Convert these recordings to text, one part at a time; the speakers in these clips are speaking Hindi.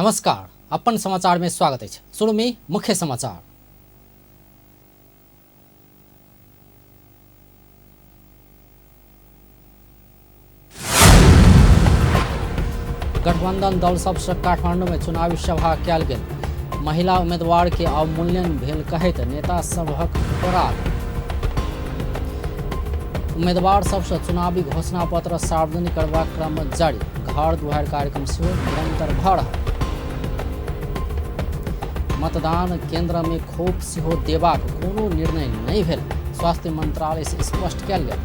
नमस्कार, अपन समाचार में स्वागत है। शुरू में मुख्य समाचार। गठबंधन दल सबसे काठमांडू में चुनावी सभा कयल गेल। महिला उम्मीदवार के अवमूल्यन भेल कहैत नेता सभक अपराध। उम्मीदवार सबसे चुनावी घोषणा पत्र सार्वजनिक करबाक क्रम जारी। घर दुआर कार्यक्रम सेहो निरंतर भऽ रहल। मतदान केंद्र में खोप सेहो देबाक कोनो निर्णय नहीं भेल, स्वास्थ्य मंत्रालय से स्पष्ट कयल गेल।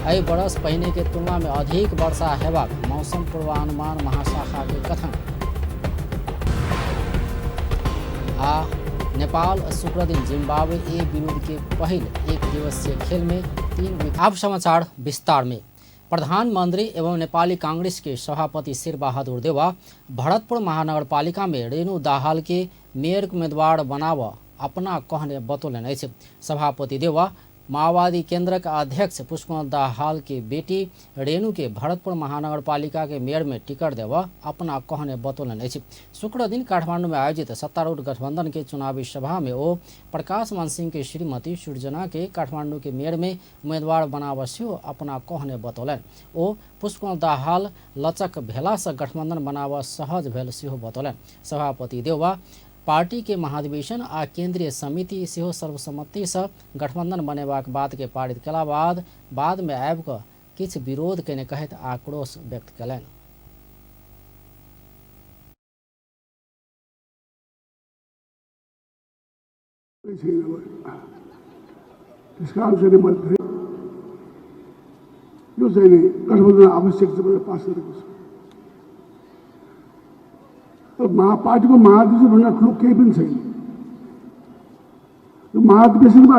एहि बरस पहिने के तुलना में अधिक वर्षा हेबाक मौसम पूर्वानुमान महाशाखा के कथन। आ नेपाल शुक्र दिन जिम्बाब्वे ए विरुद्ध के पहिल एक दिवसीय खेल में 3 विकेट। अब समाचार विस्तार में। प्रधानमंत्री एवं नेपाली कांग्रेस के सभापति शेरबहादुर देउवा भरतपुर महानगरपालिका में रेणु दाहाल के मेयर उम्मीदवार बनाव अपना कहने बतौलन। सभापति देउवा माओवादी केंद्र का अध्यक्ष पुष्पकमल दाहाल के बेटी रेणु के भरतपुर महानगरपालिका के मेयर में टिकट देव अपना कहने बतौलन। शुक्र दिन काठमांडू में आयोजित सत्तारूढ़ गठबंधन के चुनावी सभा में ओ प्रकाश मान सिंह के श्रीमती सृजना के काठमांडू के मेयर में उम्मीदवार बनाव सेहो अपना कहने बतौलन। ओ पुष्पकमल दाहाल लचक भेला से गठबंधन बनाव सहज भेल सेहो बतौलन। सभापति देउवा पार्टी के महाधिवेशन आ केंद्रीय समिति सेहो सर्वसम्मति से गठबंधन बनेबाक बात के पारित केला बाद में आबि कऽ किछु विरोध केने कहैत आक्रोश व्यक्त कयलनि। गठबंधन आवश्यक पास गरेको छ। पार्टीको महाधिवेशन भन्दा ठुलो केही पनि छैन। महाधिवेशनमा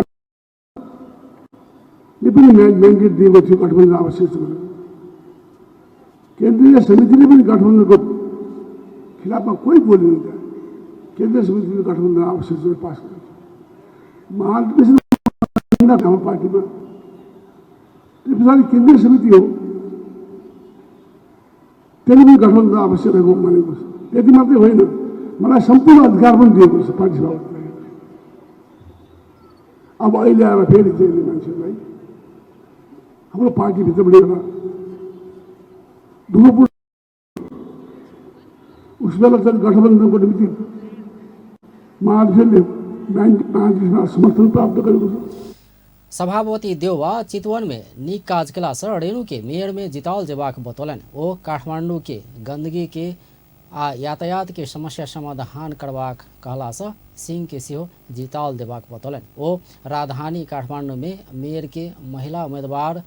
म्यान्डेट दिएको थियो गठबन्धन आवश्यक छ भनेर। केन्द्रीय समितिले पनि गठबन्धनको खिलाफमा कोही बोलेन। त्यहाँ केन्द्रीय समितिले गठबन्धन आवश्यक छ पास गरेको। महाधिवेशन हाम्रो पार्टीमा त्यो पछाडि केन्द्रीय समिति हो, त्यसले पनि गठबन्धन आवश्यक रहेको मानेको छ। यति मात्रै होइन, मलाई सम्पूर्ण अधिकार पनि दिएको छ पार्टी सभापतिलाई। अब अहिले आएर फेरि चाहिँ मान्छेहरूलाई हाम्रो पार्टीभित्रबाट एउटा दुःखपूर्ण उस बेला चाहिँ गठबन्धनको निम्ति महाधिवेशनले महाधिवेशनमा समर्थन प्राप्त गरेको छ। सभापति देउवा चितवन में नीक काज केला से रेणु के मेयर में जिताल जेबाक बतौलन। ओ काठमांडू के गंदगी के आ यातायात के समस्या समाधान करबाक कहला से सिंह के सेहो जिताल देबाक बतौलन। ओ राजधानी काठमांडू में मेयर के महिला उम्मीदवार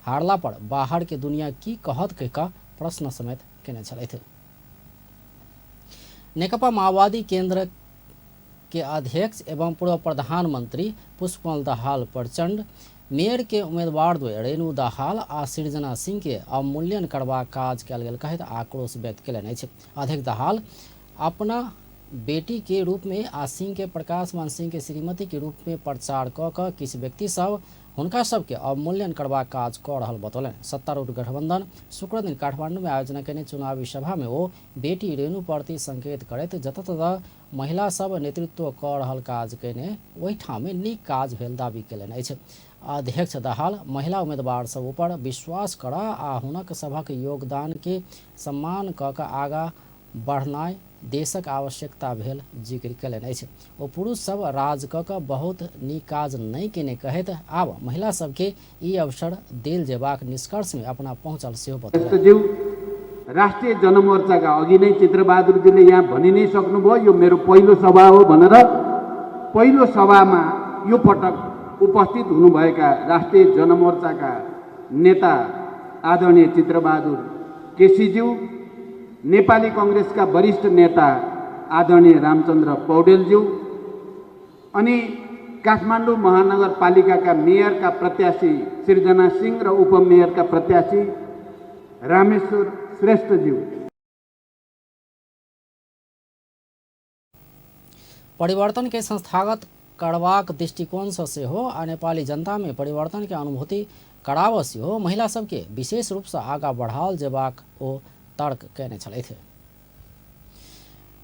हारला पर बाहर के दुनिया की कहत का प्रश्न समेत केने छलैथ। नेकपा माओवादी केंद्र के अध्यक्ष एवं पूर्व प्रधानमंत्री पुष्पकमल दाहाल प्रचंड मेयर के उम्मीदवार द्वय रेणु दाहाल आ सृजना सिंह के अवमूल्यन करबाक काज कयल गेल कहैत आक्रोश व्यक्त कयलनि। अध्यक्ष दाहाल अपना बेटी के रूप में आ सिंह के प्रकाश मान सिंह के श्रीमती के रूप में प्रचार कऽ किछु व्यक्ति सब हुनका सबके अवमूल्यन करबाक काज कऽ रहल बतौलनि। सत्तारूढ़ गठबंधन शुक्र दिन काठमांडू में आयोजना केने चुनावी सभा में ओ बेटी रेणु प्रति संकेत करैत जतऽ ततऽ महिला सब नेतृत्व कऽ रहल काज केने ओहि ठाम में नीक काज भेल दावी कयलनि अछि। अध्यक्ष दाहाल महिला उम्मीदवार सब ऊपर विश्वास करा आ हुनक सभक योगदान के सम्मान कऽ कऽ आगाँ बढ़नाइ देशक आवश्यकता भेल जिक्र कयलनि अछि। ओ पुरुष सब राज कऽ कऽ बहुत नीक काज नहीं केने कहैत आब महिला सबके ई अवसर देल जेबाक निष्कर्ष में अपना पहुँचल सेहो बतौलनि। राष्ट्रिय जनमोर्चाका अघि नै चित्रबहादुरजीले यहाँ भनि नै सक्नुभयो, यो मेरो पहिलो सभा हो भनेर। पहिलो सभामा यो पटक उपस्थित हुनुभएका राष्ट्रिय जनमोर्चाका नेता आदरणीय चित्रबहादुर केसीज्यू, नेपाली कांग्रेसका वरिष्ठ नेता आदरणीय रामचन्द्र पौडेलज्यू, अनि काठमाडौँ महानगरपालिकाका मेयरका प्रत्याशी सृजना सिंह र उपमेयरका प्रत्याशी रामेश्वर श्रेष्ठज्यू। परिवर्तन के संस्थागत करबाक दृष्टिकोण से हो आ नेपाली जनता में परिवर्तन के अनुभूति कराबस हो महिला सबके विशेष रूप से आगा बढ़ाल जेबाक ओ तर्क कयने छलथि।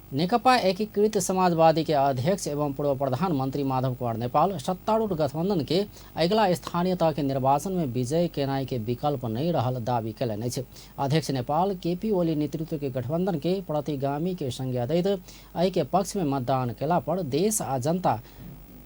नेकपा एकीकृत समाजवादी के अध्यक्ष एवं पूर्व प्रधानमंत्री माधव कुमार नेपाल सत्तारूढ़ गठबंधन के अगिला स्थानीय तह के निर्वाचन में विजय केनाई के विकल्प नहीं रहल दावी कयलनि अछि। अध्यक्ष नेपाल केपी ओली नेतृत्व के गठबंधन के प्रतिगामी के संज्ञा दैत एहि के पक्ष में मतदान केला पर देश आ जनता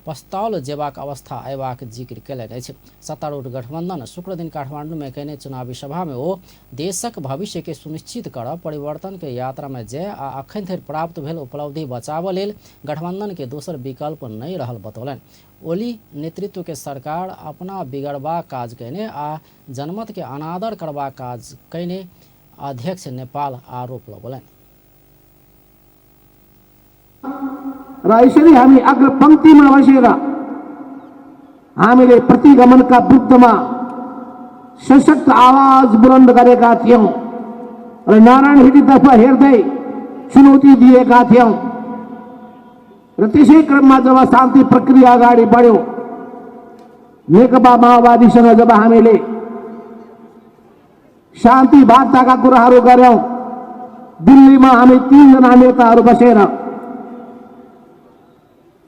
पस्ताल जेबाक अवस्था अयबाक जिक्र कयलनि अछि। सत्तारूढ़ गठबंधन शुक्र दिन काठमांडू में कयने चुनावी सभा में ओ देशक भविष्य के सुनिश्चित करब, परिवर्तन के यात्रा में जय आ अखन धरि प्राप्त भेल उपलब्धि बचाव लेल गठबंधन के दोसर विकल्प नहीं रहल बतौलनि। ओली नेतृत्व के सरकार अपना बिगड़बाक काज कयने आ जनमत के अनादर करबाक काज कयने अध्यक्ष नेपाल आरोप लगौलनि। र यसरी हामी अग्रपंक्तिमा बसेर हामीले प्रतिगमनका विरुद्धमा सशक्त आवाज बुलन्द गरेका थियौं र नारायण हिटीतर्फ हेर्दै चुनौती दिएका थियौं र त्यसै क्रममा जब शान्ति प्रक्रिया अगाडि बढ्यो, नेकपा माओवादीसँग जब हामीले शान्ति वार्ताका कुराहरू गर्यौं, दिल्लीमा हामी 3 जना नेताहरू बसेर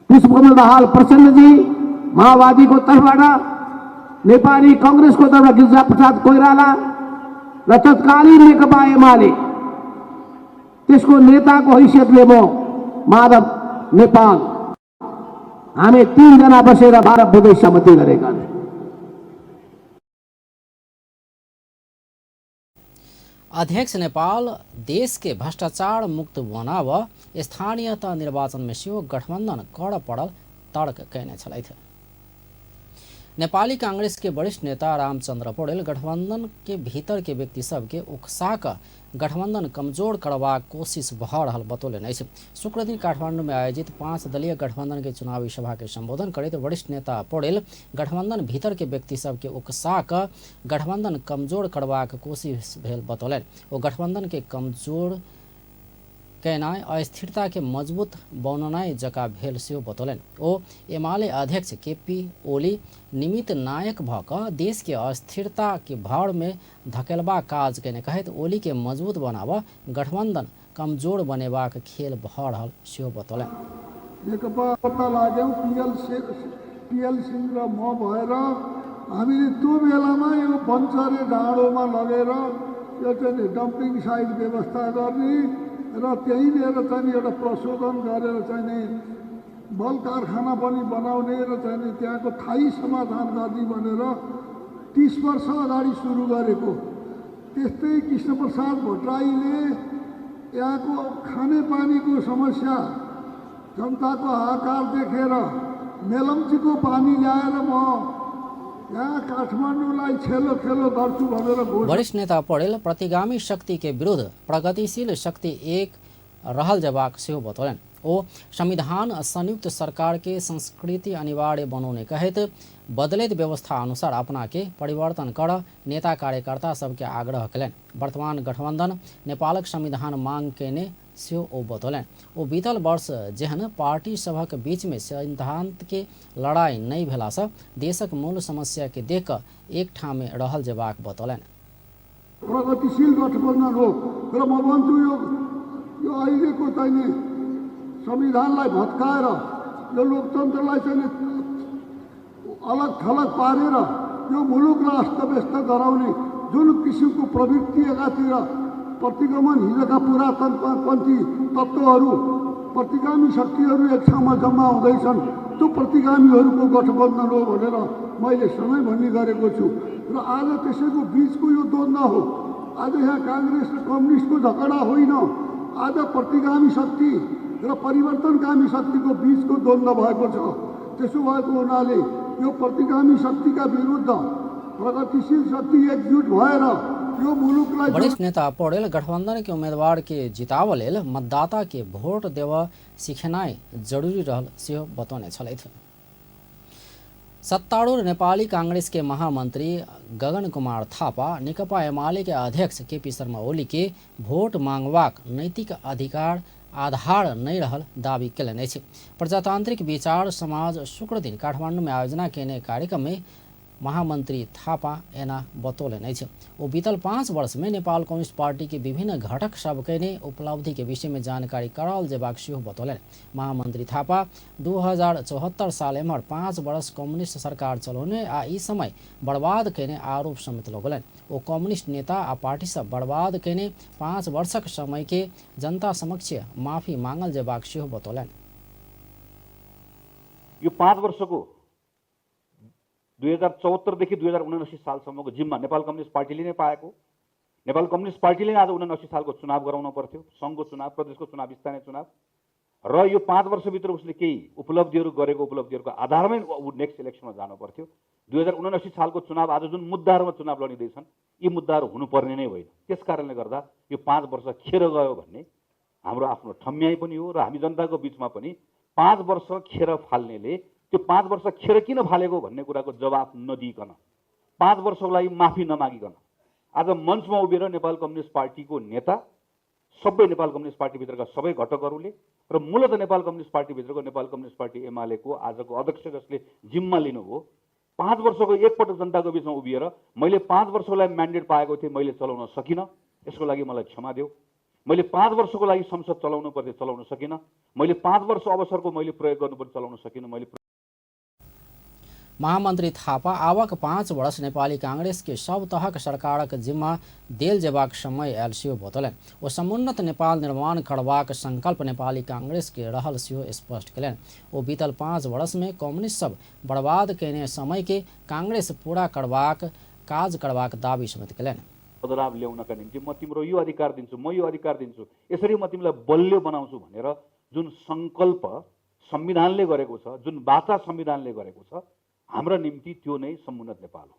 पुष्पकमल दाहाल प्रचण्डजी माओवादी को तर्फबाट, नेपाली कांग्रेस को तर्फबाट गिरिजा प्रसाद कोइराला र तत्कालीन नेकपा एमाले त्यसको नेताको हैसियतले म माधव नेपाल हामी 3 जना बसेर 12 बुँदै सहमति गरेका छौं। अध्यक्ष नेपाल देश के भ्रष्टाचार मुक्त बनाव स्थानीय तह निर्वाचन में सेहो गठबंधन कड़ पड़ल तर्क कयने छलथि। नेपाली कांग्रेस के वरिष्ठ नेता रामचंद्र पौडेल गठबंधन के भीतर के व्यक्ति सब के उकसा क गठबंधन कमजोर करबाक कोशिश भ रहल बतौलनि अछि। शुक्र दिन काठमांडू में आयोजित 5 दलीय गठबंधन के चुनावी सभा के संबोधन करते वरिष्ठ नेता पौडेल गठबंधन भीतर के व्यक्ति सब के उकसा क गठबंधन कमजोर करबाक कोशिश भेल बतौलनि। ओ गठबंधन के कमजोर कैनाय अस्थिरता के मजबूत बननाय जका भेल सेहो बतौलनि। ओ एमाले अध्यक्ष केपी ओली निमित्त नायक भ क देश के अस्थिरता के भाड़ में धकेलबा काज कयने कहैत ओली के मजबूत बनाव गठबंधन कमजोर बनेबाक खेल भ रहल सेहो बतौलनि। नेकपा पत्ता लाग्यौं पिएल सिंह र म भएर हामीले त्यो बेलामा यो बन्चरे डाँडोमा लगेर यो चाहिँ डम्पिङ साइट व्यवस्था गर्ने र त्यहीँनिर चाहिँ एउटा प्रशोधन गरेर चाहिँ बल कारखाना पनि बनाउने र चाहिँ त्यहाँको स्थायी समाधान गर्ने भनेर 30 वर्ष अगाडि सुरु गरेको। त्यस्तै कृष्णप्रसाद भट्टराईले यहाँको खानेपानीको समस्या जनताको हाहाकार देखेर मेलम्चीको पानी ल्याएर म यहाँ काठमाडौँलाई छेलो खेलो गर्छु भनेर वरिष्ठ नेता पौडेल प्रतिगामी शक्ति के विरुद्ध प्रगतिशील शक्ति एक रहल जबाक सेहो बतौलनि। ओ संविधान संयुक्त सरकार के संस्कृति अनिवार्य बनाउने कहैत बदलैत व्यवस्था अनुसार अपना के परिवर्तन कर नेता कार्यकर्ता सबके आग्रह कयलनि। वर्तमान गठबंधन नेपालक संविधान मांग केने सेहो ओ बतौलनि। ओ बीतल वर्ष जेहन पार्टी सभक बीच में सिद्धांत के लड़ाई नहीं भेला से देशक मूल समस्या के देख क एक ठाम में रहल जबाक बतौलनि। प्रगतिशील गठबन्धन हो र म भन्छु यो अहिलेको चाहिँ संविधानलाई भत्काएर यो लोकतन्त्रलाई चाहिँ अलग थलग पारेर यो मुलुकलाई अस्तव्यस्त गराउने जुन किसिमको प्रवृत्ति एकातिर प्रतिगमन हिजोका पुरातनपन्थी तत्त्वहरू प्रतिगामी शक्तिहरू एक ठाउँमा जम्मा हुँदैछन्, त्यो प्रतिगामीहरूको गठबन्धन हो भनेर मैले सधैँ भन्ने गरेको छु। र आज त्यसैको बीचको यो द्वन्द्व हो। आज यहाँ कांग्रेस र कम्युनिस्टको झगडा होइन, आज प्रतिगामी शक्ति र परिवर्तनकामी शक्तिको बीचको द्वन्द्व भएको छ। त्यसो भएको हुनाले यो प्रतिगामी शक्तिका विरुद्ध प्रगतिशील शक्ति एकजुट भएर यो मुलुकलाई। वरिष्ठ नेता पौडेल गठबंधन के उम्मीदवार के जिताव लेल मतदाता के भोट देव सिखेनाइ जरूरी रहल सेहो बतौने छलथि। सत्तारूढ़ नेपाली कांग्रेस के महामंत्री गगन कुमार थापा नेकपा एमाले के अध्यक्ष केपी शर्मा ओली के भोट मांगबाक नैतिक अधिकार आधार नहीं रहल दावी कयलनि अछि। प्रजातांत्रिक विचार समाज शुक्र दिन काठमांडू में आयोजना केने कार्यक्रम में महामंत्री थापा एना बतौले नहीं है। वो बीतल 5 वर्ष में नेपाल कम्युनिस्ट पार्टी के विभिन्न घटक सबके ने उपलब्धि के विषय में जानकारी कराल जेबाक सेहो बतौले। महामंत्री थापा 2074 साल एम्हर 5 वर्ष कम्युनिस्ट सरकार चलाउने आ ई समय बर्बाद केने आरोप समेत लगौलन। वो कम्युनिस्ट नेता आ पार्टी सब बर्बाद केने 5 वर्षक समय के जनता समक्ष माफी मांगल जेबाक सेहो बतौलन। यो 5 वर्षको 2074 देखि 2079 सालसम्मको जिम्मा नेपाल कम्युनिस्ट पार्टीले नै पाएको। नेपाल कम्युनिस्ट पार्टीले नै आज 79 सालको चुनाव गराउन पर्थ्यो, सङ्घको चुनाव, प्रदेशको चुनाव, स्थानीय चुनाव, र यो 5 वर्षभित्र उसले केही उपलब्धिहरू गरेको उपलब्धिहरूको आधारमै नेक्स्ट इलेक्सनमा जानु पर्थ्यो। 2079 सालको चुनाव आज जुन मुद्दाहरूमा चुनाव लडिँदैछन् यी मुद्दाहरू हुनुपर्ने नै होइन। त्यस कारणले गर्दा यो 5 वर्ष खेर गयो भन्ने हाम्रो आफ्नो ठम्याइ पनि हो र हामी जनताको बिचमा पनि 5 वर्ष खेर फाल्नेले त्यो 5 वर्ष खेर किन फालेको भन्ने कुराको जवाफ नदिइकन, 5 वर्षको लागि माफी नमागिकन आज मञ्चमा उभिएर नेपाल कम्युनिस्ट पार्टीको नेता, सबै नेपाल कम्युनिस्ट पार्टीभित्रका सबै घटकहरूले र मूलतः नेपाल कम्युनिस्ट पार्टीभित्रको नेपाल कम्युनिस्ट पार्टी एमालेको आजको अध्यक्ष जसले जिम्मा लिनुभयो, 5 वर्षको एकपटक जनताको बिचमा उभिएर मैले 5 वर्षको लागि म्यान्डेट पाएको थिएँ, मैले चलाउन सकिनँ, यसको लागि मलाई क्षमा देऊ। मैले 5 वर्षको लागि संसद चलाउनु पर्ने चलाउन सकिनँ, मैले 5 वर्ष अवसरको मैले प्रयोग गर्नुपर्ने चलाउन सकिनँ। महामंत्री थापा आवक 5 वर्ष नेपाली कांग्रेस के सब तहक सरकारक जिम्मा देल जेबाक समय आयल सेहो बतौलनि। ओ समुन्नत नेपाल निर्माण करबाक संकल्प नेपाली कांग्रेस के रहल सेहो स्पष्ट कयलनि। ओ बीतल 5 वर्ष में कम्युनिस्ट सब बर्बाद केने समय के कांग्रेस पूरा करबाक काज करबाक दावी समेत कयलनि। बदलाव ल्याउनका निम्ति म तिम्रो यो अधिकार दिन्छु, म यो अधिकार दिन्छु, यसरी म तिमीलाई बलियो बनाउँछु भनेर जुन संकल्प संविधानले गरेको छ, जुन वाचा संविधानले गरेको छ, हाम्रो निम्ति त्यो नै समुन्नत नेपाल हो।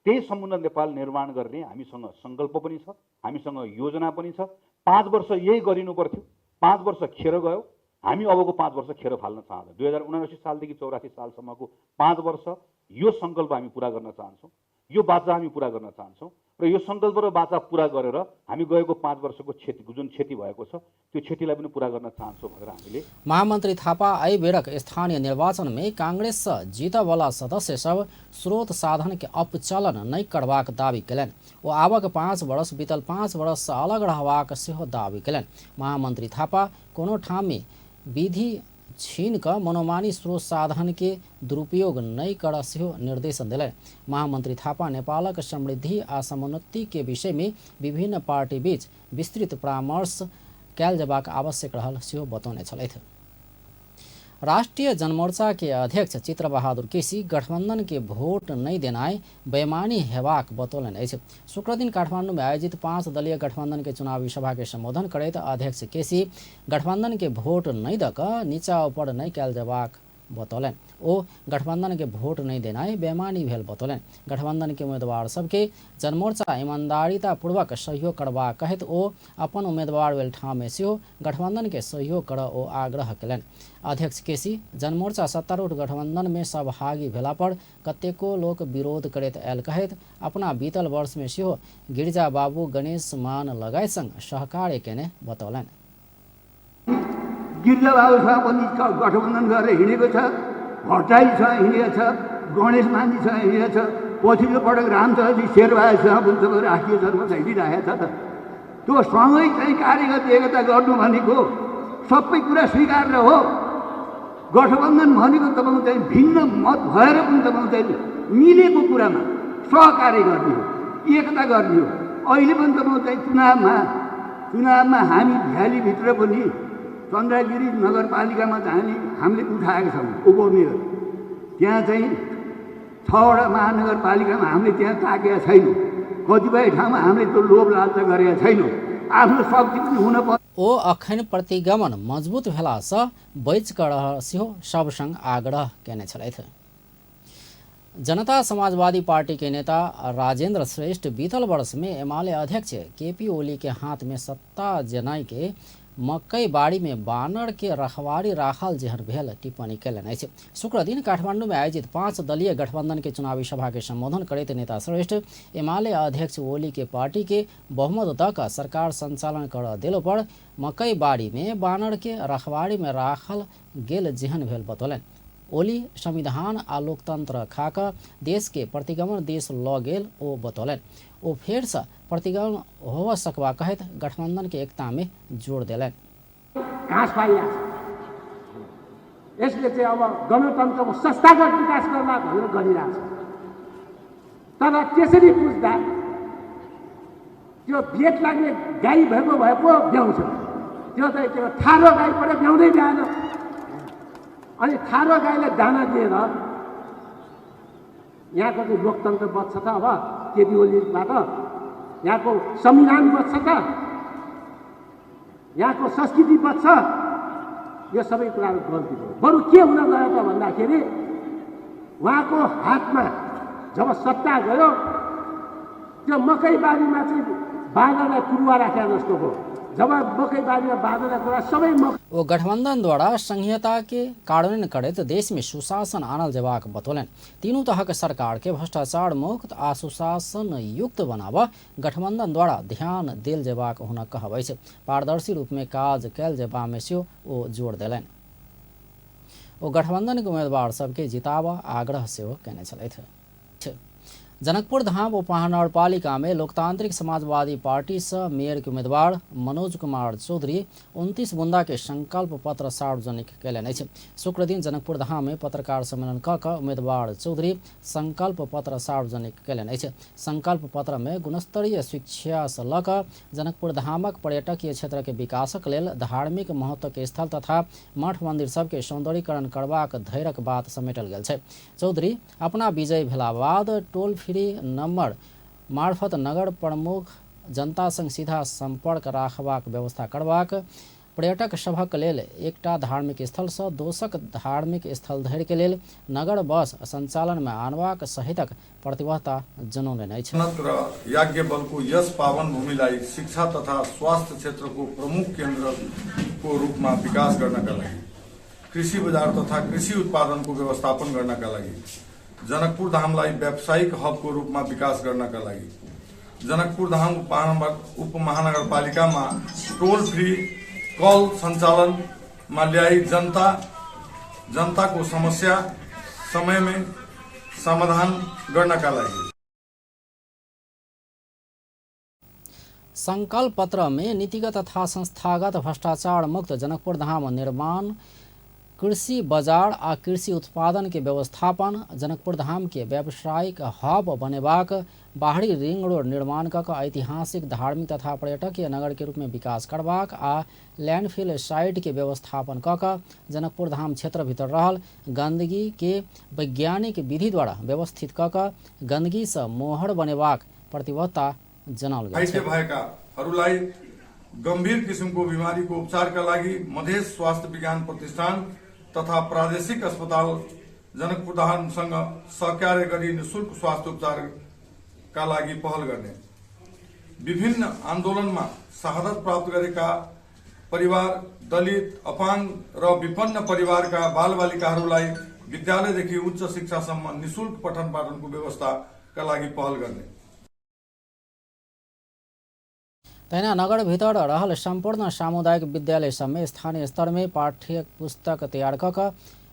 त्यही समुन्नत नेपाल निर्माण गर्ने हामीसँग संकल्प पनि छ, हामीसँग योजना पनि छ। 5 वर्ष यही गरिनु पर्थ्यो, 5 वर्ष खेर गयो, हामी अबको 5 वर्ष खेर फाल्न चाहन्छौँ। 2079 सालदेखि 84 सालसम्मको 5 वर्ष यो संकल्प हामी पूरा गर्न चाहन्छौँ, यो बाचा हामी पूरा गर्न चाहन्छौँ र यो संकल्प र बाचा पूरा गरेर हामी गएको 5 वर्षको क्षति जुन क्षति भएको छ त्यो क्षतिलाई पनि पूरा गर्न चाहन्छौँ भनेर हामीले। महामंत्री थापा आई बेरक स्थानीय निर्वाचन में कांग्रेस से जीता वाला सदस्य सब स्रोत साधन के अपचलन नहीं करबाक दावी कयलनि। ओ आवक 5 वर्ष बीतल 5 वर्ष से अलग रहबाक सेहो दावी कयलनि। महामंत्री थापा कोनो ठाम में विधि छीन का मनोमानी स्रोत साधन के दुरुपयोग नहीं कर सेहो निर्देशन दिले। महामंत्री थापा नेपालक समृद्धि आ समुन्नति के विषय में विभिन्न पार्टी बीच विस्तृत परामर्श कैल जबाक आवश्यक रहल सेहो बतौने छलथि। राष्ट्रीय जनमोर्चा के अध्यक्ष चित्रबहादुर केसी गठबंधन के वोट नहीं देनाय बेईमानी हेबाक बतौलनि अछि। शुक्र दिन काठमांडू में आयोजित 5 दलीय गठबंधन के चुनावी सभा के संबोधन करैत अध्यक्ष केसी गठबंधन के वोट नहीं द क नीचा ऊपर नहीं कैल जबाक बतौलनि। ओ गठबंधन के वोट नहीं देनाय बेईमानी भेल बतौलनि। गठबंधन के उम्मीदवार सबके जनमोर्चा ईमानदारीता पूर्वक सहयोग करबा कहत ओ अपन उम्मीदवार भेल ठाम में सेहो गठबंधन के सहयोग कर ओ आग्रह कयलनि। अध्यक्ष केसी जनमोर्चा सत्तारूढ़ गठबंधन में सहभागी भेला पर कतेको लोक विरोध करैत आयल कहैत अपना बीतल वर्ष में सेहो गिरिजा बाबू गणेश मान लगायत संग सहकार्य केने बतौलनि। गिरिजा बाबुसँग पनि गठबन्धन गरेर हिँडेको छ, भट्टराई छ हिँडेको छ, गणेश मान्जी छ हिँडेको छ, पछिल्लो पटक रामचन्द्रजी शेरबहादुरसँग पनि तपाईँ राष्ट्रिय जनमोर्चा हिँडिरहेको छ त। त्यो सँगै चाहिँ कार्यगत एकता गर्नु भनेको सबै कुरा स्वीकार्य हो। गठबन्धन भनेको तपाईँ चाहिँ भिन्न मत भएर पनि तपाईँ चाहिँ मिलेको कुरामा सहकार्य गर्ने हो, एकता गर्ने हो। अहिले पनि तपाईँ चाहिँ चुनावमा हामी भ्यालीभित्र पनि चन्द्रगिरी नगरपालिकामा चाहिँ हामीले उठाएका छौँ उपमेयर। त्यहाँ चाहिँ 6वटा महानगरपालिकामा हामीले त्यहाँ ताकेका छैनौँ। कतिपय ठाउँमा हामीले त्यो लोभ लालचा गरेका छैनौँ। आफ्नो शक्ति पनि हुन पर्छ। ओ अखन प्रतिगमन मजबूत भेला से बैच कर सेहो सब संग आग्रह केने छलथि। जनता समाजवादी पार्टी के नेता राजेंद्र श्रेष्ठ बीतल वर्ष में एमाले अध्यक्ष केपी ओली के हाथ में सत्ता जनाई के मकई बाड़ी में बानर के रखवारी राखल जेहन भेल टिप्पणी कयलनि अछि। शुक्र दिन काठमांडू में आयोजित 5 दलीय गठबंधन के चुनावी सभा के संबोधन करते नेता श्रेष्ठ एमाले अध्यक्ष ओली के पार्टी के बहुमत तक सरकार संचालन कर दिलो पर मकई बाड़ी में बानर के रखवारी में राखल गेल जेहन भेल बतौलनि। ओली संविधान आ लोकतंत्र खाक देश के प्रतिगमन देश ल गेल ओ बतौलन। ओ फेर से प्रतिगमन हो सकवा कहत गठबंधन के एकता में जोड़ दिलन। घाँस पाइरहेको छ। यसले चाहिँ अब गणतन्त्रको संस्थागत विकास गर्ला भनेर गरिरहेछ। तर त्यसरी बुझ्दा त्यो भेट लाग्ने गाई भएको भ्याउँछ, त्यो त त्यो थारो गाईबाट भ्याउँदै भ्याएन। अनि थारो गाईलाई दाना दिएर यहाँको चाहिँ लोकतन्त्र बच्छ त? अब केपी ओलीबाट यहाँको संविधान बच्छ त? यहाँको संस्कृति बच्छ? यो सबै कुराहरू गल्ती हो। बरु के हुन गयो त भन्दाखेरि उहाँको हातमा जब सत्ता गयो त्यो मकै बारीमा चाहिँ बाँधेर कुरुवा राखे जस्तो हो। जब मकै बारीमा बाँधेर कुरा सबै वो गठबंधन द्वारा संहिता के कार्यान्वयन करत देश में सुशासन आनल जेबाक बतौलन। तीनों तरह के सरकार के भ्रष्टाचार मुक्त आ सुशासन युक्त बनावा गठबंधन द्वारा ध्यान देल जेबाक होना कहबै छै। पारदर्शी रूप में काज कैल जेबा में से ओ जोड़ दिलन। वो गठबंधन के उम्मीदवार सबके जितावा आग्रह से कहने चले थे। जनकपुर धाम उपमहानगरपालिका में लोकतांत्रिक समाजवादी पार्टी से मेयर के उम्मीदवार मनोज कुमार चौधरी 29 बुंदा के संकल्प पत्र सार्वजनिक कैलन। शुक्र दिन जनकपुर धाम में पत्रकार सम्मेलन क उम्मीदवार चौधरी संकल्प पत्र सार्वजनिक कैलन। संकल्प पत्र में गुणस्तरीय शिक्षा से लक जनकपुर धामक पर्यटकीय क्षेत्र के विकासक लेल धार्मिक महत्व के स्थल तथा मठ मंदिर सबके सौंदर्यीकरण करबाक धैर्यक बात समेटल गेल छै। चौधरी अपना विजय भेला बाद टोल फ्री नंबर मार्फत नगर प्रमुख जनता संग सीधा संपर्क राखबाक व्यवस्था करबाक, पर्यटक सभक लेल एकटा धार्मिक स्थल से दोसक धार्मिक स्थल धरि के लेल नगर बस संचालन में आनबाक सहितक प्रतिबद्धता जनौने अछि। याज्ञ बलको यस पावन भूमिलाई शिक्षा तथा स्वास्थ्य क्षेत्रको प्रमुख केन्द्रको रूपमा विकास गर्नका लागि, कृषि बजार तथा कृषि उत्पादनको व्यवस्थापन गर्नका लागि, जनकपुर धामलाई व्यावसायिक हबको रूपमा विकास गर्नका लागि, जनकपुर धाम उपमहानगरपालिकामा टोल फ्री कल सञ्चालनमा ल्याई जनताको समस्या समयमै समाधान गर्नका लागि। संकल्प पत्र में नीतिगत तथा संस्थागत भ्रष्टाचार मुक्त जनकपुर धाम निर्माण, कृषि बाजार आ कृषि उत्पादन के व्यवस्थापन, जनकपुर धाम के व्यावसायिक हब बनेबाक, बाहरी रिंग रोड निर्माण कऽ ऐतिहासिक धार्मिक तथा पर्यटकीय नगर के रूप में विकास करबाक आ लैंडफिल साइट के व्यवस्थापन कऽ जनकपुर धाम क्षेत्र भीतर रहल गंदगी के वैज्ञानिक विधि द्वारा व्यवस्थित कऽ गंदगी से मोहर बनेबाक प्रतिबद्धता जनाओल गेल। गंभीर किसिमको बिमारीको उपचारका लागि मधेस स्वास्थ्य विज्ञान प्रतिष्ठान तथा प्रादेशिक अस्पताल जनकपुर धामसँग सहकार्य गरी निःशुल्क स्वास्थ्य उपचारका लागि पहल गर्ने, विभिन्न आन्दोलनमा शहादत प्राप्त गरेका परिवार, दलित, अपाङ्ग र विपन्न परिवारका बालबालिकाहरूलाई विद्यालयदेखि उच्च शिक्षासम्म निःशुल्क पठन पाठनको व्यवस्थाका लागि पहल गर्ने। तहिना नगर भीतर रहल संपूर्ण सामुदायिक विद्यालय सब में स्थानीय स्तर में पाठ्य पुस्तक तैयार कऽ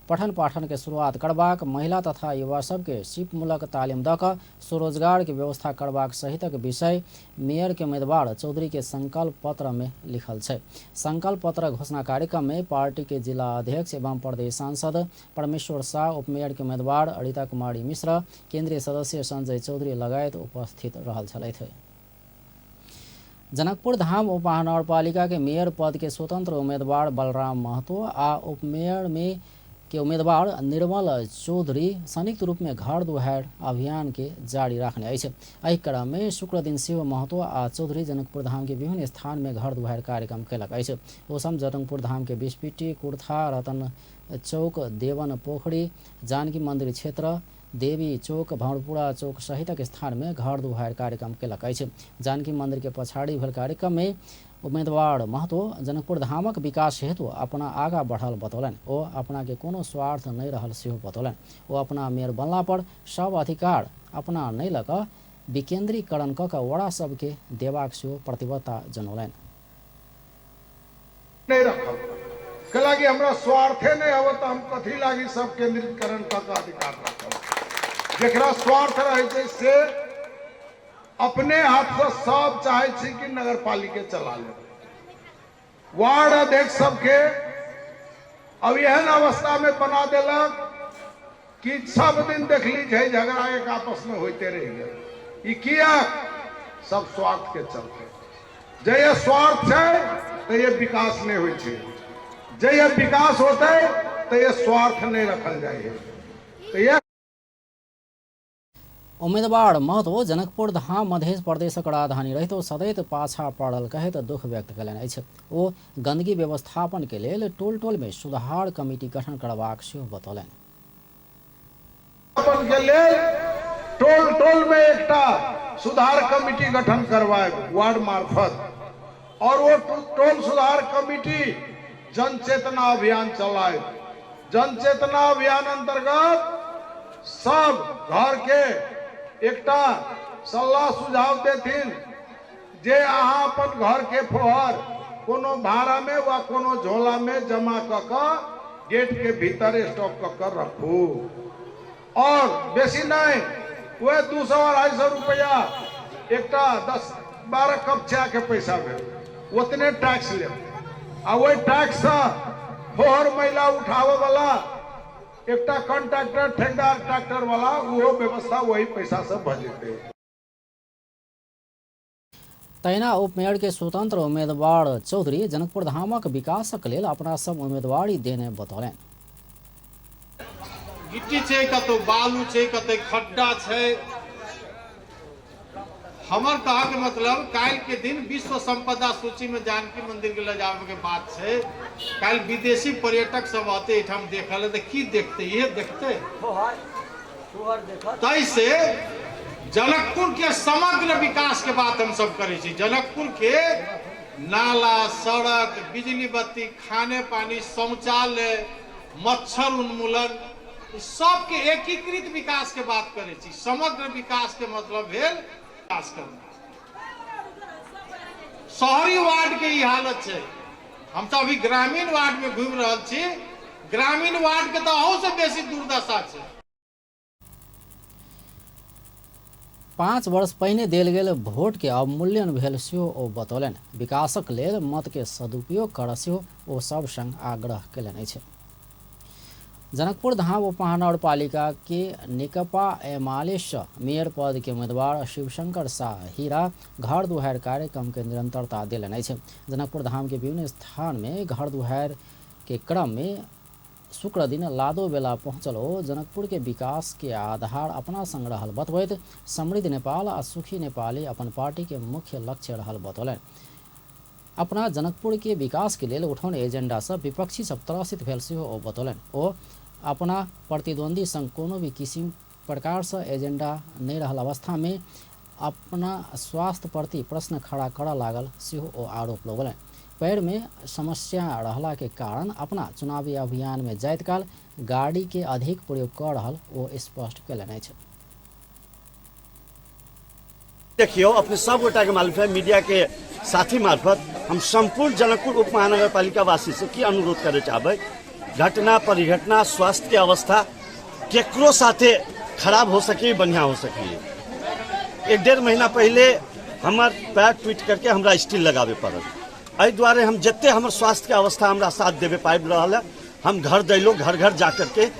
पठन पाठन के शुरुआत करबाक, महिला तथा युवा सबके सिपमूलक तालीम दऽ कऽ स्वरोजगार के व्यवस्था करबाक सहितक विषय मेयर के उम्मीदवार चौधरी के संकल्प पत्र में लिखल छै। संकल्प पत्र घोषणा कार्यक्रम में पार्टी के जिला अध्यक्ष एवं प्रदेश सांसद परमेश्वर शाह, उपमेयर के उम्मीदवार अरिता कुमारी मिश्र, केंद्रीय सदस्य संजय चौधरी लगायत उपस्थित रहल छलथि। जनकपुर धाम उपमहानगरपालिका के मेयर पद के स्वतंत्र उम्मीदवार बलराम महतो आ उपमेयर में के उम्मीदवार निर्मल चौधरी संयुक्त रूप में घर दुआर अभियान के जारी रखने। एहि क्रम में शुक्र दिन शिव महतो आ चौधरी जनकपुर धाम के विभिन्न स्थान में घर दुआर कार्यक्रम कयलक। ओसम जनकपुर धाम के बिस्पिटी, कुर्था, रतन चौक, देवन पोखरी, जानकी मंदिर क्षेत्र, देवी चौक, भौरपुरा चौक सहितक स्थान में घर दुआर कार्यक्रम कयलक। जानकी मंदिर के पछाड़ी भेल कार्यक्रम में उम्मीदवार महतो जनकपुर धामक विकास हेतु अपना आगा बढ़ल बतौलन। ओ अपना के कोनो स्वार्थ नहीं रहल सेहो बतौलन। ओ अपना मेयर बनला पर सब अधिकार अपना नहीं लऽ कऽ विकेंद्रीकरण कऽ कऽ वड़ा सबके देबाक सेहो प्रतिबद्धता जनौलन। कला कि हमरा स्वार्थे नहीं हो तो हम कथी लागी सब केंद्रीकरण तक अधिकार रखब। जकरा स्वार्थ रहे छै से अपने हाथ से सब चाहे छी कि नगर पालिका चला ले। वार्ड अध्यक्ष सबके अब एहन अवस्था में बना देलक कि सब दिन देखली छै झगड़ा एक आपस में होते रह गए। किया? सब स्वार्थ के चलते। जय स्वार्थ है तो ये विकास नहीं हो छै, जय विकास होते तो ये स्वार्थ नहीं रखल जाए। तो ये उम्मीदवार महतो जनकपुर धाम मध्य प्रदेशक राजधानी रहितो सदैत पाछा पड़ल कहैत दुख व्यक्त कयलनि अछि। ओ गंदगी व्यवस्थापन के लेल टोल टोल में सुधार कमिटी गठन करबाक सेहो बतौलनि। के लेल टोल टोल में एकटा सुधार कमिटी गठन करवाए वार्ड मार्फत, और वो टोल सुधार कमिटी जन चेतना अभियान चलाए। जन चेतना अभियान अंतर्गत सब घर के एकटा सलाह सुझाव देथिन जे अहाँ अपन घर के फोहर कोनो भाड़ा में वा कोनो झोला में जमा कऽ गेट के भीतर स्टॉक कऽ रखू, और बेसी नहीं वह 200-250 रुपया एकटा 10-12 कप चाय के पैसा भेल उतने टैक्स ले, आ वही टैक्स फोहर मैला उठावे वाला एकटा कॉन्ट्रैक्टर ठेकेदार ट्रैक्टर वाला वो व्यवस्था वही पैसा से भ जेते। तहिना उपमेयर के स्वतंत्र उम्मीदवार चौधरी जनकपुर धामक विकासक लेल अपना सब उम्मीदवारी देने बतौलनि। गिट्टी छै, कतौ बालू छै, कतौ खड्डा छै। हमर कहा के मतलब काल के दिन विश्व संपदा सूची में जानकी मंदिर के ले जावे के बात छै। काल विदेशी पर्यटक सब आते एठाम देखल तो की देखते, ये देखते तैसे जनकपुर के समग्र विकास के बात हम सब करे छी। जनकपुर के नाला, सड़क, बिजली बत्ती, खाने पानी, शौचालय, मच्छर उन्मूलन, सबके एकीकृत विकास के बात करे छी। समग्र विकास के मतलब भेल विकास करना। शहरी वार्ड के ई हालत छै। हम तो अभी ग्रामीण वार्ड में घूम रहा छी। ग्रामीण वार्ड के तो अहू से बेसी दुर्दशा छै। 5 वर्ष पहिने देल गेल भोट के अवमूल्यन भेल सेहो ओ बतौलनि। विकासक लेल मत के सदुपयोग करऽ सेहो ओ सब संग आग्रह कयलनि अछि। जनकपुर धाम उपमहानगरपालिका के नेकपा एमाले मेयर पद के उम्मीदवार शिवशंकर शाह हीरा घर दुआर कार्यक्रम के निरंतरता देलनि अछि। जनकपुर धाम के विभिन्न स्थान में घर दुआर के क्रम में शुक्र दिन लादो बेला पहुंचल ओ जनकपुर के विकास के आधार अपना संग रहल बतबैत समृद्ध नेपाल आ सुखी नेपाली अपन पार्टी के मुख्य लक्ष्य रहल बतौलनि। अपना जनकपुर के विकास के लेल उठौन एजेंडा से विपक्षी सब त्रसित भेल सेहो ओ बतौलनि। ओ अपना प्रतिद्वंदी संग कोनो भी किसी प्रकार से एजेंडा नहीं रहल अवस्था में अपना स्वास्थ्य प्रति प्रश्न खड़ा करऽ लागल सेहो ओ आरोप लगौलनि। पैर में समस्या रहला के कारण अपना चुनावी अभियान में जाइत काल गाड़ी के अधिक प्रयोग कर रहल ओ स्पष्ट कयलनि अछि। देखियो अपने सब गोटा के मालूम है, मीडिया के साथी मार्फत हम संपूर्ण जनकपुर उप महानगर पालिका वासी से की अनुरोध करे चाहबे, घटना परिघटना स्वास्थ्य के अवस्था केकरो साथे खराब हो सके बढ़िया हो सके। 1-1.5 महीना पहले हमार पैर टूट करके हमरा स्टील लगावे पड़ल। एहि दुआरे हम जत्ते हमर स्वास्थ्य के अवस्था हमरा साथ देवे पाबि रहल है, हम घर दैलो घर घर जा करके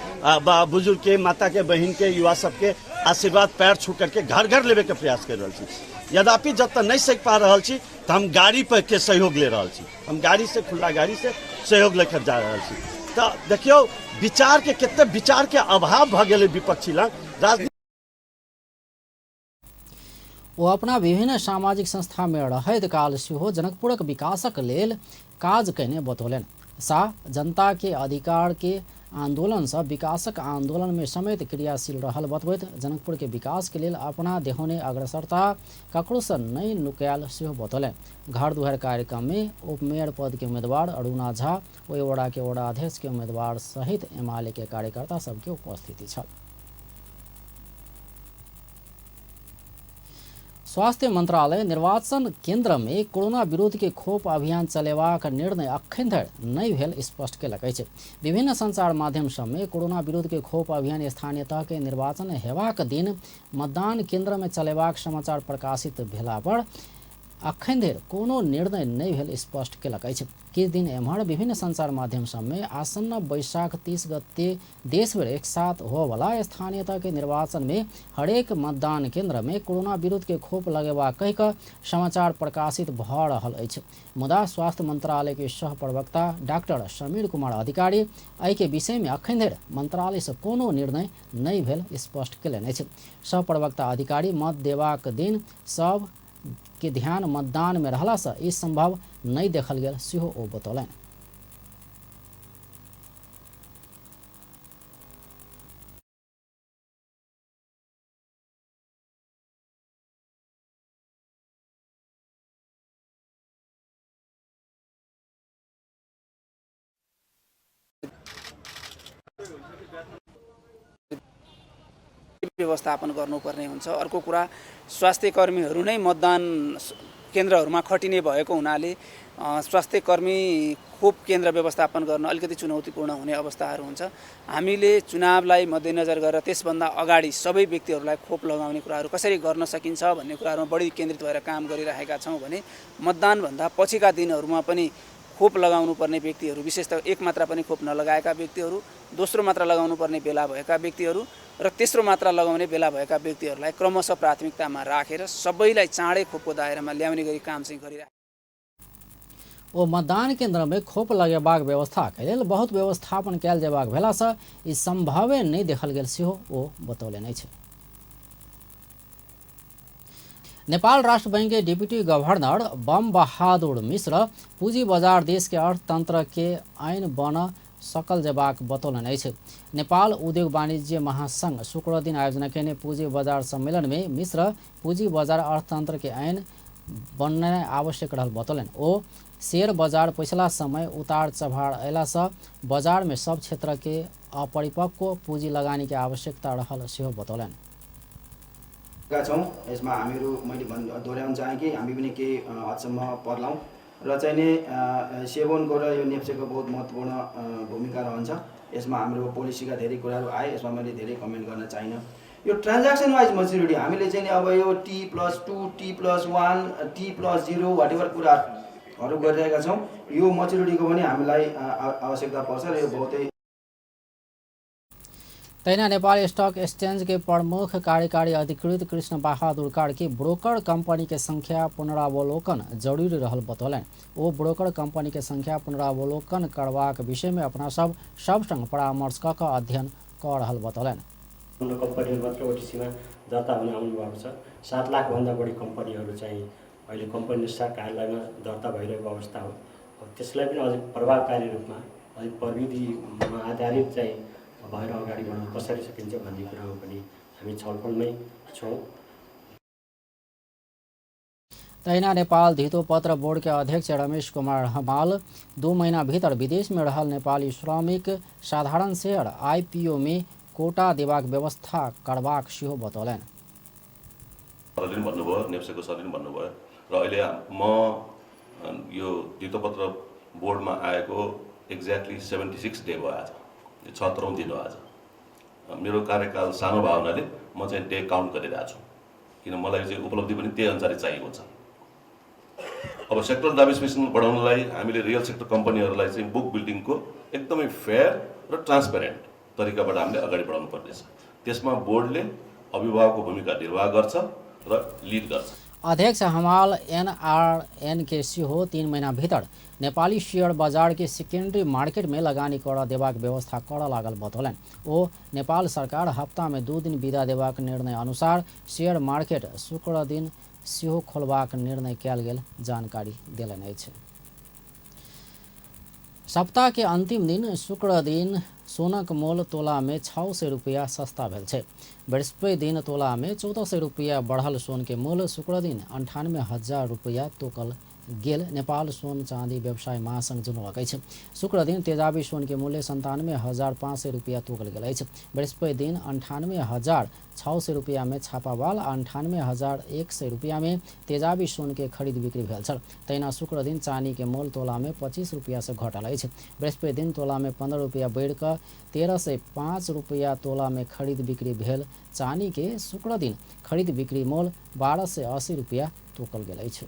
बुजुर्ग के, माता के, बहन के, युवा सबके आशीर्वाद पैर छू करके घर घर लेवे के प्रयास कर रहा छी। यद्यपि जब तक नहीं सीख पा रहा छी तो हम गाड़ी पर के सहयोग ले रहा छी। हम गाड़ी से, खुला गाड़ी से सहयोग लेकर जा रहा छी। तो देखियो विचार के कितने विचार के अभाव भ गेले विपक्षी लग। राजनीति ओ अपना विभिन्न सामाजिक संस्था में रहैत काल सेहो जनकपुरक विकासक लेल काज कयने बतौलनि। शाह जनता के अधिकार के आंदोलन से विकासक आंदोलन में समेत क्रियाशील रहल बतबैत जनकपुर के विकास के लेल अपना देहोने अग्रसरता ककरो से नहीं नुकायल सेहो बतौलनि। घर दुआर कार्यक्रम में उपमेयर पद के उम्मीदवार अरुणा झा, ओहि वड़ा के वड़ा अध्यक्ष के उम्मीदवार सहित एमाले के कार्यकर्ता सबके उपस्थिति छल। स्वास्थ्य मंत्रालय निर्वाचन केंद्र में कोरोना विरोध के खोप अभियान चलेबाक निर्णय अखन धरि नहीं भेल स्पष्ट केलक अछि। विभिन्न संचार माध्यम सब में कोरोना विरोध के खोप अभियान स्थानीय तह के निर्वाचन हेबाक दिन मतदान केंद्र में चलेबाक समाचार प्रकाशित भेला पर अखन धरि कोनो निर्णय नहीं भेल स्पष्ट केलक अछि। किछु दिन एम्हर विभिन्न संचार माध्यम सब में आसन्न वैशाख 30 गते देशभर एक साथ होवला स्थानीय तह के निर्वाचन में हरेक मतदान केंद्र में कोरोना विरोध के खोप लगेबा कहि कऽ समाचार प्रकाशित भऽ रहल अछि। मुदा स्वास्थ्य मंत्रालय के सह प्रवक्ता डॉक्टर समीर कुमार अधिकारी एहि के विषय में अखन धरि मंत्रालय से कोनो निर्णय नहीं भेल स्पष्ट केलनि अछि। सह प्रवक्ता अधिकारी मत देबाक दिन सब के ध्यान मतदान में रहला से ई संभव नहीं देखल गेल सेहो ओ बतौलनि। व्यवस्थापन गर्नुपर्ने हुन्छ। अर्को कुरा स्वास्थ्य कर्मीहरू नै मतदान केन्द्रहरूमा खटिने भएको हुनाले स्वास्थ्य कर्मी खोप केन्द्र व्यवस्थापन गर्न अलिकति चुनौतीपूर्ण हुने अवस्थाहरू हुन्छ। हामीले चुनावलाई मध्यनजर गरेर त्यसभन्दा अगाडि सबै व्यक्तिहरूलाई खोप लगाउने कुराहरू कसरी गर्न सकिन्छ भन्ने कुराहरूमा बढी केन्द्रित भएर काम गरिरहेका छौँ भने मतदानभन्दा पछिका दिनहरूमा पनि खोप लगाउनु पर्ने व्यक्तिहरू विशेष त एक मात्रा पनि खोप नलगाएका व्यक्तिहरू, दोस्रो मात्रा लगाउनु पर्ने बेला भएका व्यक्तिहरू र तेस्रो मात्रा लगाउने बेला भएका व्यक्तिहरूलाई क्रमशः प्राथमिकतामा राखेर सबैलाई चाँडै खोपको दायरामा ल्याउने गरी काम चाहिँ गरिरहेका ओ मतदान केंद्र में खोप लगेबाक व्यवस्था के लेल बहुत व्यवस्थापन कयल जेबाक भेला से ई संभवे नहीं देखल गेल सेहो ओ बतौलनि अछि। नेपाल राष्ट्र बैंक के डिप्टी गवर्नर बम बहादुर मिश्र पूंजी बाजार देश के अर्थतंत्र के आइन बन सकल जेबाक बतौलनि अछि। नेपाल उद्योग वाणिज्य महासंघ शुक्र दिन आयोजना केने पूंजी बाजार सम्मेलन में मिश्र पूंजी बाजार अर्थतंत्र के आइन बनना आवश्यक रहल बतौलनि। ओ शेयर बाजार पिछला समय उतार चढ़ाव अयला से बाजार में सब क्षेत्र के अपरिपक्व पूंजी लगानी के आवश्यकता रहल सेहो बतौलनि। यसमा हामीहरू मैले दोहोऱ्याउन चाहेँ कि हामी पनि केही हदसम्म पर्लाउँ र चाहिँ नि सेवनको र यो नेप्सेको बहुत महत्त्वपूर्ण भूमिका रहन्छ। यसमा हाम्रो पोलिसीका धेरै कुराहरू आए, यसमा मैले धेरै कमेन्ट गर्न चाहिनँ। यो ट्रान्ज्याक्सन वाइज मेच्युरिटी हामीले चाहिँ नि अब यो T+2, T+1, T+0 वाटेभर कुराहरू गरिरहेका छौँ। यो मेच्युरिटीको पनि हामीलाई आवश्यकता पर्छ र यो बहुतै। तैना नेपाल स्टॉक एक्सचेंज के प्रमुख कार्यकारी अधिकृत कृष्ण बहादुर कार्की ब्रोकर कंपनी के संख्या पुनरावलोकन जरूरी रहल बतौलनि। ओ ब्रोकर कंपनी के संख्या पुनरावलोकन करबाक विषय में अपना सब संग परामर्श क अध्ययन कर रहल बतौलनि। कम्पनीहरू मात्र ओटिसीमा दर्ता हुन आउनुभएको छ। 7 लाखभन्दा बढी कम्पनीहरू चाहिँ अहिले कम्पनी रजिस्ट्रार कार्यालयमा दर्ता भइरहेको अवस्था हो। त्यसलाई पनि अझै प्रभावकारी रूपमा अझै प्रविधिमा आधारित चाहिँ भएर अगाडि बढाउन कसरी सकिन्छ भन्ने कुरामा पनि हामी छलफलमै छौँ। तैना नेपाल धितोपत्र बोर्ड के अध्यक्ष रमेश कुमार हमाल 2 महीना भीतर विदेश में रहल नेपाली श्रमिक साधारण शेयर IPO में कोटा देबाक व्यवस्था करबाक सेहो बतौलनि। सरलिन भन्नुभयो, नेप्सेको सरलिन भन्नुभयो र अहिले म यो धितोपत्र बोर्डमा आएको एक्ज्याक्टली 76 डे भयो। आज 76औं दिन हो। आज मेरो कार्यकाल सानो भयो हुनाले म चाहिँ डे काउन्ट गरिरहेको छु, किन मलाई चाहिँ उपलब्धि पनि त्यही अनुसार चाहिएको छ। अब सेक्टर डाइभर्सिफिकेसन बढाउनलाई हामीले रियल सेक्टर कम्पनीहरूलाई चाहिँ बुक बिल्डिङको एकदमै फेयर र ट्रान्सपेरेन्ट तरिकाबाट हामीले अगाडि बढाउनु पर्नेछ। त्यसमा बोर्डले अभिभावकको भूमिका निर्वाह गर्छ र लिड गर्छ। अध्यक्ष हमाल NRN के सेहो 3 महीना भीतर नेपाली शेयर बाजार के सेकेंडरी मार्केट में लगानी कर देबाक व्यवस्था कर लागल बतौलनि। ओ नेपाल सरकार हफ्ता में 2 दिन विदा देबाक निर्णय अनुसार शेयर मार्केट शुक्र दिन सेहो खोलबाक निर्णय कयल गेल जानकारी देलनि अछि। सप्ताह के अंतिम दिन शुक्र दिन सोनक मोल तोला में 600 रुपया सस्ता भेल छै। बृहस्पति दिन तोला में 1400 रुपया बढ़ल सोन के मूल्य शुक्र दिन 98,000 रुपया तोकल गेल नेपाल स्वर्ण चाँदी व्यवसाय महासंघ जनौलकै छ। शुक्र दिन तेजाबी स्वर्ण के मूल्य 97,500 रुपया तोकल गेल अछि। बृहस्पति दिन 98,600 रुपया में छापावाल आ 98,100 रुपया में तेजाबी स्वर्ण के खरीद बिक्री भेल छल। तहिना शुक्र दिन चानी के मोल तोला में 25 रुपया से घटल अछि। बृहस्पति दिन तोला में 15 रुपया बढ़ि कऽ 1305 रुपया तोला में खरीद बिक्री भेल। चानी के शुक्र दिन खरीद बिक्री मोल 1280 रुपया तोकल गेल अछि।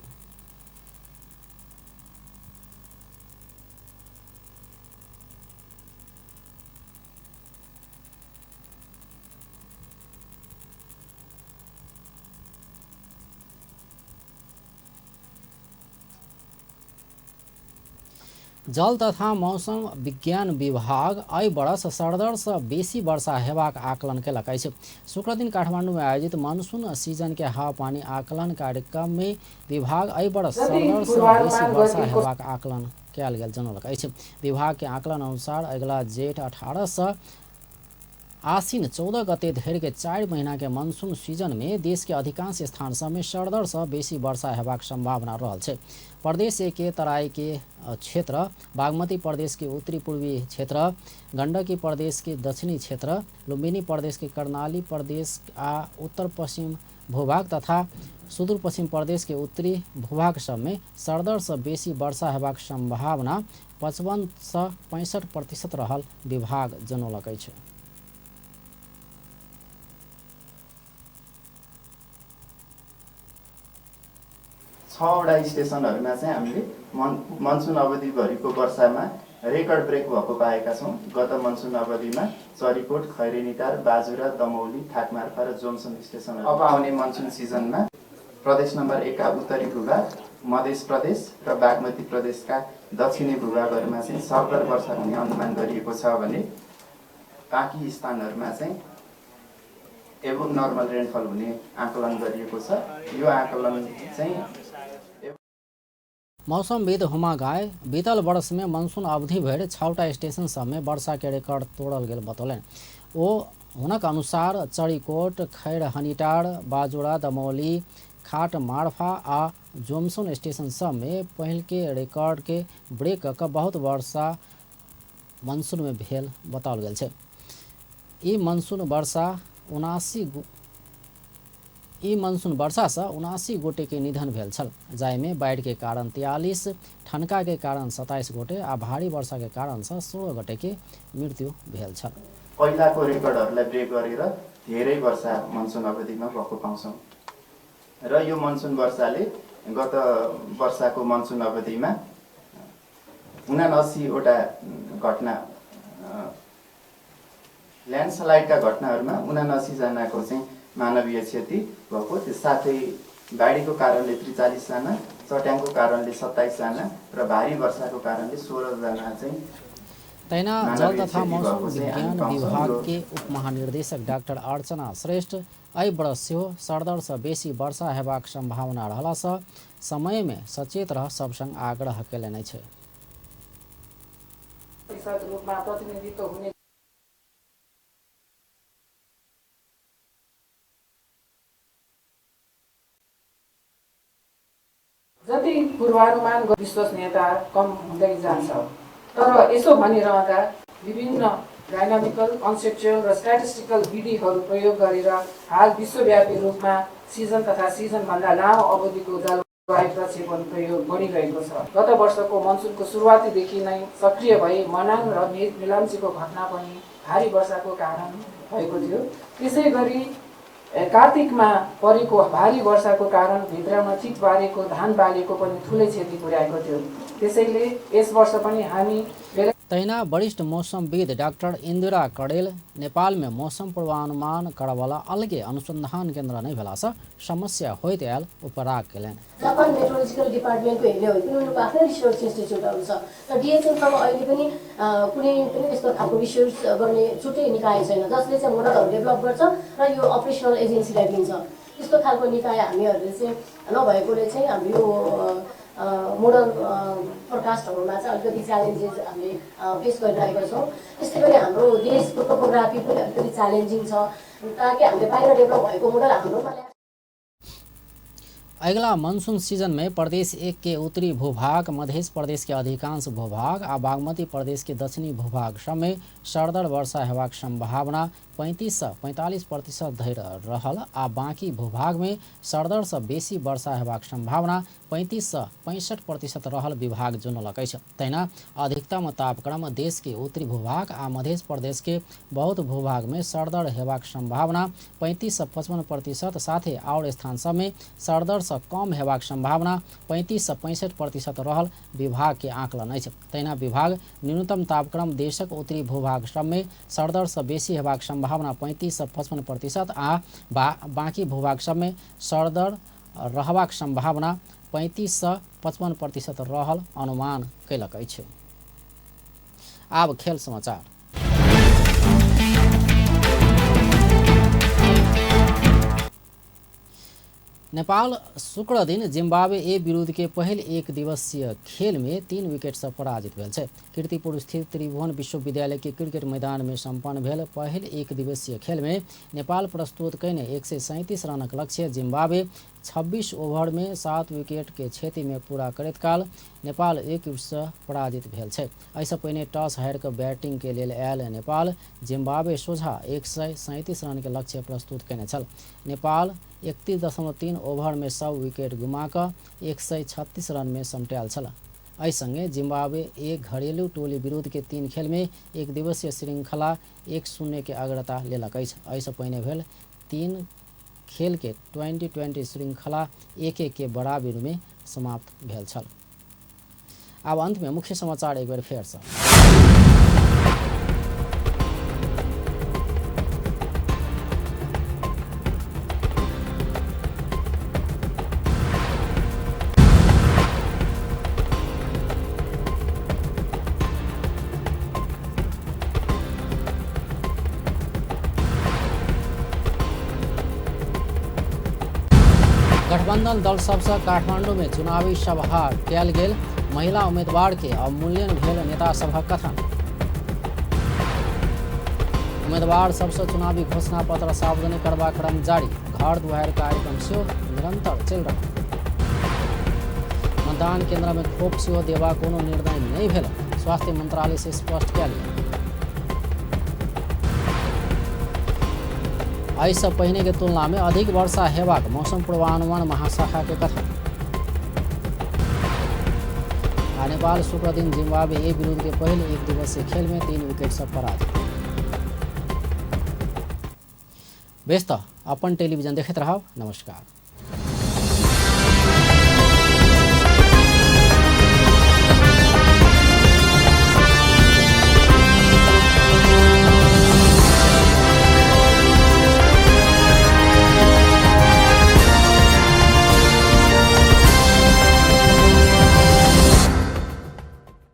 जल तथा मौसम विज्ञान विभाग एहि बरस सरदरसँ बेसी वर्षा हेबाक आकलन केलक अछि। शुक्र दिन काठमांडू में आयोजित मानसून सीजन के हावापानी आकलन कार्यक्रम में विभाग एहि बरस सरदरसँ बेसी वर्षा हेबाक आकलन कयल गेल जनौलक अछि। विभाग के आकलन अनुसार अगिला जेठ 18 से आसिन 14 गते धरि के 4 महीना के मानसून सीजन में देश के अधिकांश स्थान सब में सरदरसँ बेसी वर्षा हेबाक संभावना रहल छै। प्रदेश के तराई के क्षेत्र, बागमती प्रदेश के उत्तरी पूर्वी क्षेत्र, गंडकी प्रदेश के दक्षिणी क्षेत्र, लुम्बिनी प्रदेश के कर्णाली प्रदेश आ उत्तर पश्चिम भूभाग तथा सुदूर पश्चिम प्रदेश के उत्तरी भूभाग सब में सरदरसँ बेसी वर्षा हेबाक संभावना 55 से 65% रहल विभाग जनौलक अछि। 6वटा स्टेसनहरूमा चाहिँ हामीले मनसुन अवधिभरिको वर्षामा रेकर्ड ब्रेक भएको पाएका छौँ। गत मनसुन अवधिमा चरीकोट, खैरेनीटार, बाजुरा, दमौली, ठाकमार्फा र जोमसन स्टेसनहरू अब आउने मनसुन सिजनमा प्रदेश नम्बर 1 का उत्तरी भूभाग, मध्य प्रदेश र बागमती प्रदेशका दक्षिणी भूभागहरूमा चाहिँ सर्वर वर्षा हुने अनुमान गरिएको छ भने बाँकी स्थानहरूमा चाहिँ एबोभ नर्मल रेनफल हुने आकलन गरिएको छ। यो आकलन चाहिँ मौसमविद हुमा गाय बीतल वर्ष में मानसून अवधि भरि 6टा स्टेशन सब में वर्षा के रिकॉर्ड तोड़ल गेल बतौलनि। ओ हुनक अनुसार चरीकोट, खैरहनीटार, बाजुरा, दमौली, खाट मार्फा आ जोमसन स्टेशन सब में पहल के रिकॉर्ड के ब्रेक क बहुत वर्षा मानसून में भेल बताओल गेल छै। ई मानसून वर्षा से 79 गोटे के निधन भेल छल, जाहिमे बाढ़ि के कारण 43, ठनका के कारण 27 गोटे आ भारी वर्षा के कारण से 16 गोटे के मृत्यु भेल छल। पहिलाको रेकर्डहरूलाई ब्रेक गरेर धेरै वर्षा मनसुन अवधिमा भएको पाउँछौँ र यो मनसुन वर्षाले गत वर्षाको मनसुन अवधिमा 79 वटा घटना ल्यान्डस्लाइडका घटनाहरूमा 79 जनाको चाहिँ मानवीय क्षति भएको, त्यस साथै बाढीको कारणले 43 जना, चट्याङको कारणले 27 जना र भारी वर्षाको कारणले 16 जना चाहिँ तैना जल तथा मौसम विज्ञान विभाग के उप महानिर्देशक डाक्टर अर्चना श्रेष्ठ एहि वर्ष सेहो सरदरसँ बेसी वर्षा हेबाक संभावना रहलासँ समय में सचेत रह सब संग आग्रह केलनि छै। जति पूर्वानुमान विश्वसनीयता कम हुँदै जान्छ, तर यसो भनिरहँदा विभिन्न डायनामिकल, कन्सेप्चुअल र स्ट्याटिस्टिकल विधिहरू प्रयोग गरेर हाल विश्वव्यापी रूपमा सिजन तथा सिजनभन्दा लामो अवधिको जलवायु प्रक्षेपण प्रयोग गरिरहेको छ। गत वर्षको मनसुनको सुरुवातीदेखि नै सक्रिय भई मनाङ र मेलाम्चीको घटना पनि भारी वर्षाको कारण भएको थियो। त्यसै गरी कार्तिकमा परेको भारी वर्षाको कारण भित्रमा चित पारेको धान बालीको पनि ठुलै क्षति पुर्याएको थियो। त्यसैले यस वर्ष पनि हामी तैना वरिष्ठ मौसमविद डाक्टर इन्दिरा कडेल नेपाल में मौसम पूर्वानुमान करवाला अलगे अनुसंधान केन्द्र नै भेलासँ समस्या होइत आयल उपराग केलनि। जापान मेट्रोलोजिकल डिपार्टमेन्टको हेर्ने हो भने उनीहरूको आफ्नै रिसर्च इन्स्टिट्युटहरू छ र डिएचएलसँग अहिले पनि कुनै पनि त्यस्तो खालको रिसर्च गर्ने छुट्टै निकाय छैन जसले चाहिँ मोडलहरू डेभलप गर्छ र यो अपरेसनल एजेन्सीलाई दिन्छ। त्यस्तो खालको निकाय हामीहरूले चाहिँ नभएकोले चाहिँ हामी यो मोडल फोरकास्टहरूमा चाहिँ अलिकति च्यालेन्जेस हामीले फेस गरिरहेका छौँ। त्यस्तै गरी हाम्रो देशको टोपोग्राफी पनि अलिकति च्यालेन्जिङ छ ताकि हामीले बाहिर डेभलप भएको मोडल हाम्रोमा अगला मानसून सीजन में प्रदेश 1 के उत्तरी भूभाग, मध्य प्रदेश के अधिकांश भूभाग आ बागमती प्रदेश के दक्षिणी भूभाग सब में सरदर वर्षा हेबाक संभावना 35 से 45% धरि रहल आ बाकी भूभाग में सरदर से बेसी वर्षा हेबाक संभावना 35 से 65% रहल विभाग जनौलक अछि। तहिना अधिकतम तापक्रम देश के उत्तरी भूभाग आ मध्य प्रदेश के बहुत भूभाग में सरदर हेबाक संभावना 35 से 55%, साथे और स्थान सब में सरदर से कम हेबाक संभावना 35 से 65% रहल विभाग के आंकलन अछि। तहिना विभाग न्यूनतम तापक्रम देशक उत्तरी भूभाग सब में सरदर से बेसी हेबाक संभावना 35 से 55% आ बाकी भूभाग सब में सरदर रहबाक संभावना 35 से 55% रहल अनुमान कयलक अछि। आब खेल समाचार। नेपाल शुक्र दिन जिम्बाब्वे ए विरुद्ध के पहिल एक दिवसीय खेल में 3 विकेट से पराजित भेल छै। कीर्तिपुर स्थित त्रिभुवन विश्वविद्यालय के क्रिकेट मैदान में संपन्न भेल पहिल एक दिवसीय खेल में नेपाल प्रस्तुत कयने 137 रनक लक्ष्य जिम्बाब्वे 26 ओवर में 7 विकेट के क्षति में पूरा करैत काल नेपाल 1 विकेट से पराजित भेल छै। एहिसँ पहिने टॉस हारि कऽ बैटिंग के लेल आयल नेपाल जिम्बाब्वे सोझा 137 रन के लक्ष्य प्रस्तुत कयने छल। नेपाल 31.3 ओवर में सब विकेट गुमा कऽ 136 रन में समटायल छल। एहि संगे जिम्बाब्वे एक घरेलू टोली विरुद्ध के 3 खेल में एक दिवसीय श्रृंखला 1-0 के अग्रता लेलक अछि। एहिसँ पहिने भेल 3 खेल के 2020 श्रृंखला 1-1 के बराबरी में समाप्त भेल छल। आब अंत में मुख्य समाचार एक बार फेर से। गठबंधन दल सबसँ काठमांडू में चुनावी सभा कयल गेल। महिला उम्मीदवार के अवमूल्यन भेल नेता सभक कथन। उम्मीदवार सबसँ चुनावी घोषणा पत्र सार्वजनिक करबाक क्रम जारी। घर दुआरि कार्यक्रम सेहो निरंतर चलि रहल। मतदान केंद्र में खोप सेहो देबाक कोनो निर्णय नहि भेल, स्वास्थ्य मंत्रालय से स्पष्ट कयल गेल। एहिसँ पहिने के तुलना में अधिक वर्षा हेबाक मौसम पूर्वानुमान महाशाखा के कथन। नेपाल शुक्र दिन जिम्बाब्वे ए विरुद्ध के पहले एक दिवसीय खेल में 3 विकेट से पराजित। व्यस्त अपन टेलीविजन देखते रहब। नमस्कार।